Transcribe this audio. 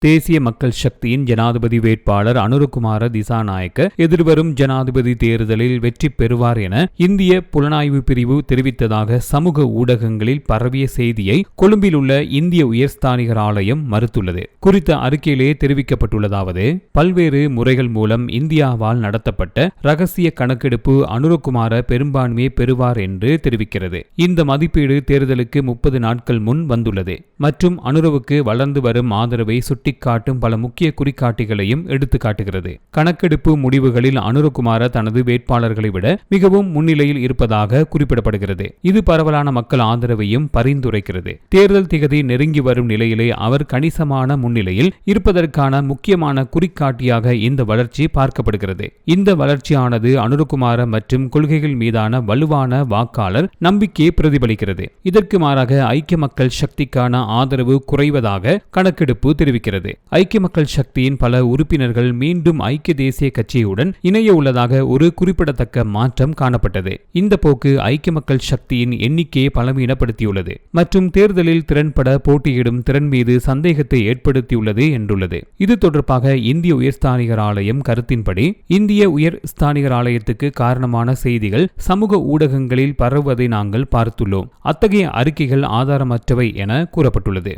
தேசிய மக்கள் சக்தியின் ஜனாதிபதி வேட்பாளர் அனுரகுமார திசாநாயக்க எதிர்வரும் ஜனாதிபதி தேர்தலில் வெற்றி பெறுவார் என இந்திய புலனாய்வு பிரிவு தெரிவித்ததாக சமூக ஊடகங்களில் பரவிய செய்தியை கொழும்பில் உள்ள இந்திய உயர்ஸ்தானிகர் ஆலயம் மறுத்துள்ளது. குறித்த அறிக்கையிலே தெரிவிக்கப்பட்டுள்ளதாவது, பல்வேறு முறைகள் மூலம் இந்தியாவால் நடத்தப்பட்ட ரகசிய கணக்கெடுப்பு அனுரகுமார பெரும்பான்மையை பெறுவார் என்று தெரிவிக்கிறது. இந்த மதிப்பீடு தேர்தலுக்கு 30 நாட்கள் முன் வந்துள்ளது மற்றும் அனுரவுக்கு வளர்ந்து வரும் ஆதரவை சுட்டிக்காட்டும் பல முக்கிய குறிகாட்டிகளையும் எடுத்து காட்டுகிறது. கணக்கெடுப்பு முடிவுகளில் அனுரகுமார தனது வேட்பாளர்களை விட மிகவும் முன்னிலையில் இருப்பதாக குறிப்பிடப்படுகிறது. இது பரவலான மக்கள் ஆதரவையும் பரிந்துரைக்கிறது. தேர்தல் திகதி நெருங்கி வரும் நிலையிலே அவர் கணிசமான முன்னிலையில் இருப்பதற்கான முக்கியமான குறிகாட்டியாக இந்த வளர்ச்சி பார்க்கப்படுகிறது. இந்த வளர்ச்சியானது அனுரகுமார மற்றும் கொள்கைகள் மீதான வலுவான வாக்காளர் நம்பிக்கையை பிரதிபலிக்கிறது. இதற்கு மாறாக ஐக்கிய மக்கள் சக்திக்கான ஆதரவு குறைவதாக கணக்கெடுப்பு தெரிவிக்கிறது. ஐக்கிய மக்கள் சக்தியின் பல உறுப்பினர்கள் மீண்டும் ஐக்கிய தேசிய கட்சியுடன் இணைய உள்ளதாக ஒரு குறிப்பிடத்தக்க மாற்றம் காணப்பட்டது. இந்த போக்கு ஐக்கிய மக்கள் சக்தியின் எண்ணிக்கையை பலவீனப்படுத்தியுள்ளது மற்றும் தேர்தலில் திறன்பட போட்டியிடும் திறன் மீது சந்தேகத்தை ஏற்படுத்தியுள்ளது என்றுள்ளது. இது தொடர்பாக இந்திய உயர்ஸ்தானிகர் ஆலயம் கருத்தின்படி, இந்திய உயர் ஸ்தானிகர் ஆலயத்துக்கு காரணமான செய்திகள் சமூக ஊடகங்களில் பரவுவதை நாங்கள் பார்த்துள்ளோம். அத்தகைய அறிக்கைகள் ஆதாரமற்றவை என கூறப்பட்டுள்ளது.